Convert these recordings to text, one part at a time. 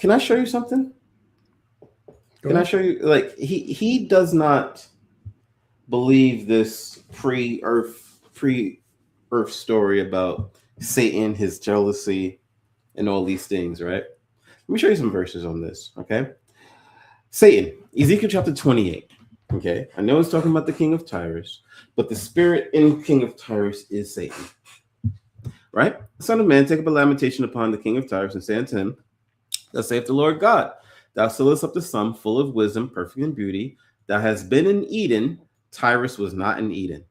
Can I show you something? Can I show you? Like he does not believe this pre-earth story about Satan, his jealousy, and all these things, right? Let me show you some verses on this, okay? Satan, Ezekiel chapter 28. Okay, I know it's talking about the king of Tyrus, but the spirit in king of Tyrus is Satan, right? Son of man, take up a lamentation upon the king of Tyrus and say unto him, thus saith the Lord God, thou sealest up the sum, full of wisdom, perfect in beauty. Thou hast been in Eden. Tyrus was not in Eden.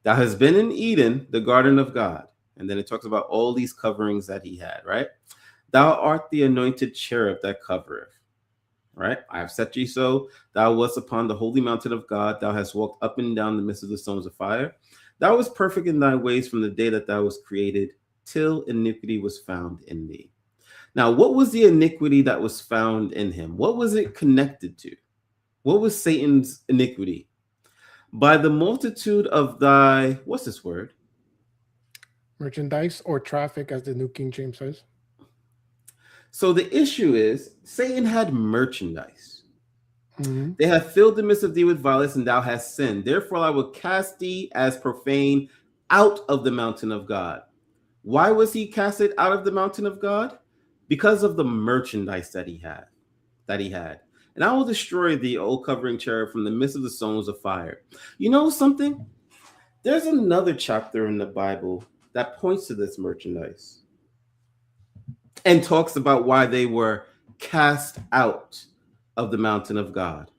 Thou hast been in Eden, the garden of God. And then it talks about all these coverings that he had, right? Thou art the anointed cherub that covereth, right? I have set thee so. Thou wast upon the holy mountain of God. Thou hast walked up and down the midst of the stones of fire. Thou wast perfect in thy ways from the day that thou was created, till iniquity was found in thee. Now, what was the iniquity that was found in him? What was it connected to? What was Satan's iniquity? By the multitude of thy, what's this word? Merchandise or traffic, as the New King James says. So the issue is Satan had merchandise. Mm-hmm. They have filled the midst of thee with violence, and thou hast sinned. Therefore, I will cast thee as profane out of the mountain of God. Why was he casted out of the mountain of God? Because of the merchandise that he had. And I will destroy thee, O covering cherub, from the midst of the stones of fire. You know something? There's another chapter in the Bible that points to this merchandise and talks about why they were cast out of the mountain of God,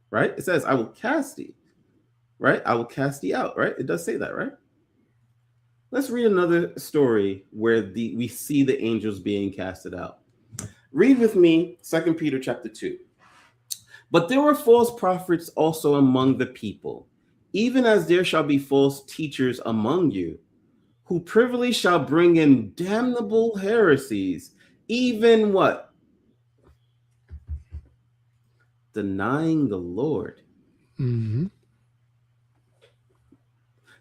right? It says, I will cast thee, right? I will cast thee out, right? It does say that, right? Let's read another story where we see the angels being casted out. Read with me 2 Peter chapter 2. But there were false prophets also among the people, even as there shall be false teachers among you, who privily shall bring in damnable heresies, even what? Denying the Lord. Mm-hmm.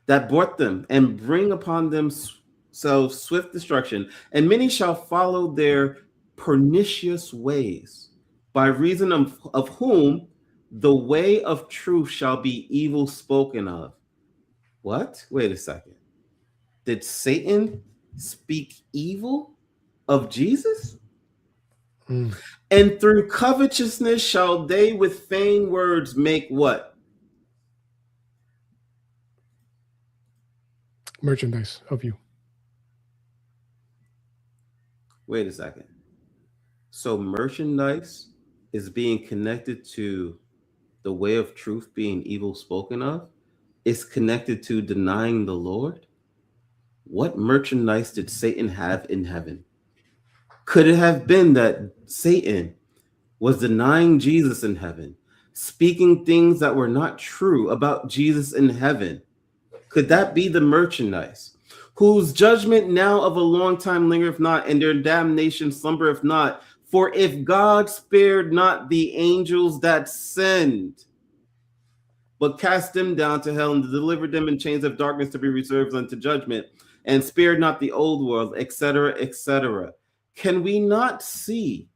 That brought them, and bring upon themselves swift destruction, and many shall follow their pernicious ways, by reason of whom the way of truth shall be evil spoken of. What? Wait a second. Did Satan speak evil of Jesus? Mm. And through covetousness shall they with vain words make what? Merchandise of you. Wait a second. So merchandise is being connected to the way of truth being evil spoken of. It's connected to denying the Lord. What merchandise did Satan have in heaven? Could it have been that Satan was denying Jesus in heaven, speaking things that were not true about Jesus in heaven? Could that be the merchandise? Whose judgment now of a long time lingereth not, and their damnation slumbereth not. For if God spared not the angels that sinned, but cast them down to hell and delivered them in chains of darkness to be reserved unto judgment, and spared not the old world, etc., etc. Can we not see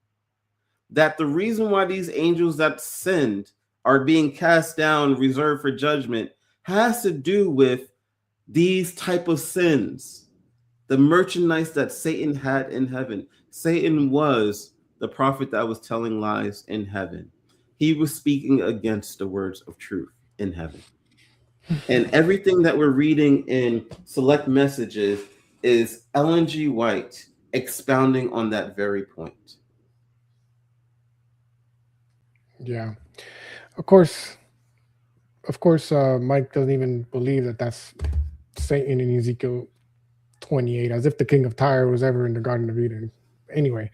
that the reason why these angels that sinned are being cast down, reserved for judgment, has to do with these type of sins, the merchandise that Satan had in heaven? Satan was the prophet that was telling lies in heaven. He was speaking against the words of truth in heaven. And everything that we're reading in Select Messages is Ellen G. White expounding on that very point. Yeah. Of course, Mike doesn't even believe that that's Satan in Ezekiel 28, as if the king of Tyre was ever in the Garden of Eden. Anyway,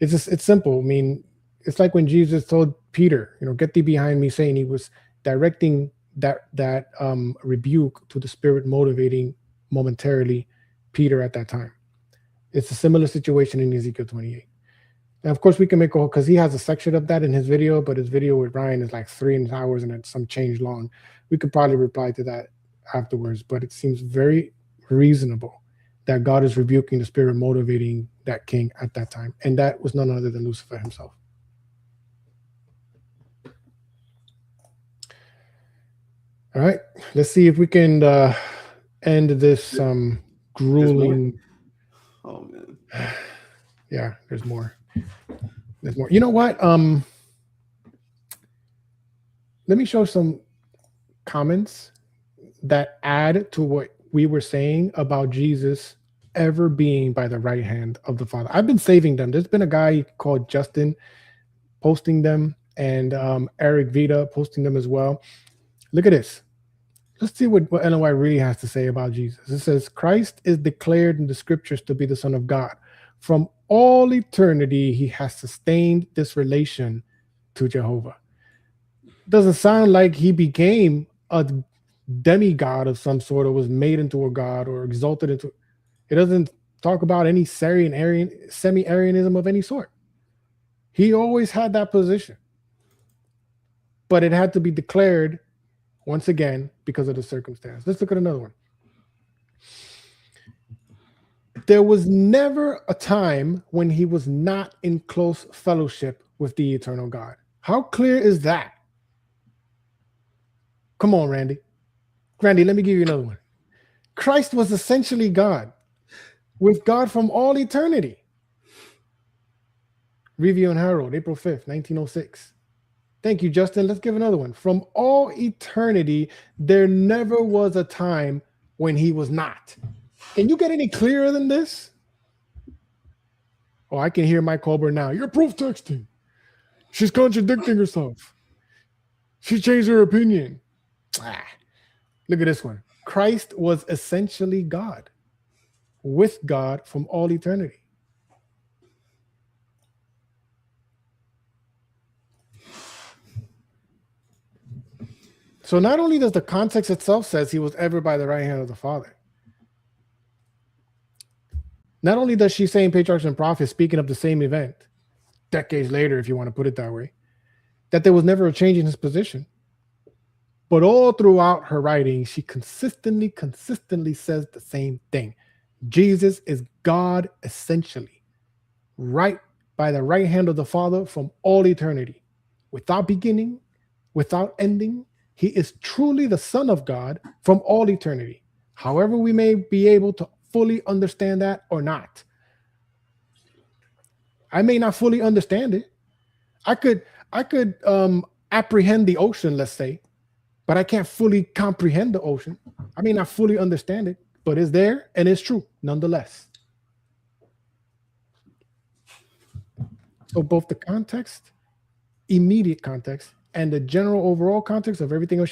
it's simple. I mean, it's like when Jesus told Peter, get thee behind me, saying he was directing that rebuke to the spirit motivating momentarily Peter at that time. It's a similar situation in Ezekiel 28. And of course, we can make a whole, because he has a section of that in his video, but his video with Ryan is like 3 hours and it's some change long. We could probably reply to that afterwards, but it seems very reasonable that God is rebuking the spirit motivating that king at that time. And that was none other than Lucifer himself. All right, let's see if we can end this There's more. grueling. Oh man. Yeah, there's more. There's more. You know what? Let me show some comments that add to what we were saying about Jesus ever being by the right hand of the Father. I've been saving them. There's been a guy called Justin posting them, and Eric Vita posting them as well. Look at this. Let's see what Ellen White really has to say about Jesus. It says, Christ is declared in the scriptures to be the Son of God. From all eternity, he has sustained this relation to Jehovah. Doesn't sound like he became a demigod of some sort, or was made into a god or exalted into. It doesn't talk about any semi-Arianism of any sort. He always had that position, but it had to be declared once again because of the circumstance. Let's look at another one. There was never a time when he was not in close fellowship with the eternal God. How clear is that? Come on, Randy. Randy, let me give you another one. Christ was essentially God, with God from all eternity. Review and Harold, April 5th, 1906. Thank you, Justin. Let's give another one. From all eternity, there never was a time when he was not. Can you get any clearer than this? Oh, I can hear Mike Colbert now. You're proof texting. She's contradicting herself. She changed her opinion. Look at this one. Christ was essentially God, with God from all eternity. So not only does the context itself says he was ever by the right hand of the Father, not only does she say in Patriarchs and Prophets, speaking of the same event, decades later, if you want to put it that way, that there was never a change in his position, but all throughout her writing, she consistently says the same thing. Jesus is God essentially, right by the right hand of the Father from all eternity, without beginning, without ending. He is truly the Son of God from all eternity. However, we may be able to fully understand that or not. I may not fully understand it. I could apprehend the ocean, let's say, but I can't fully comprehend the ocean. I may not fully understand it, but it's there and it's true nonetheless. So both the context, immediate context, and the general overall context of everything else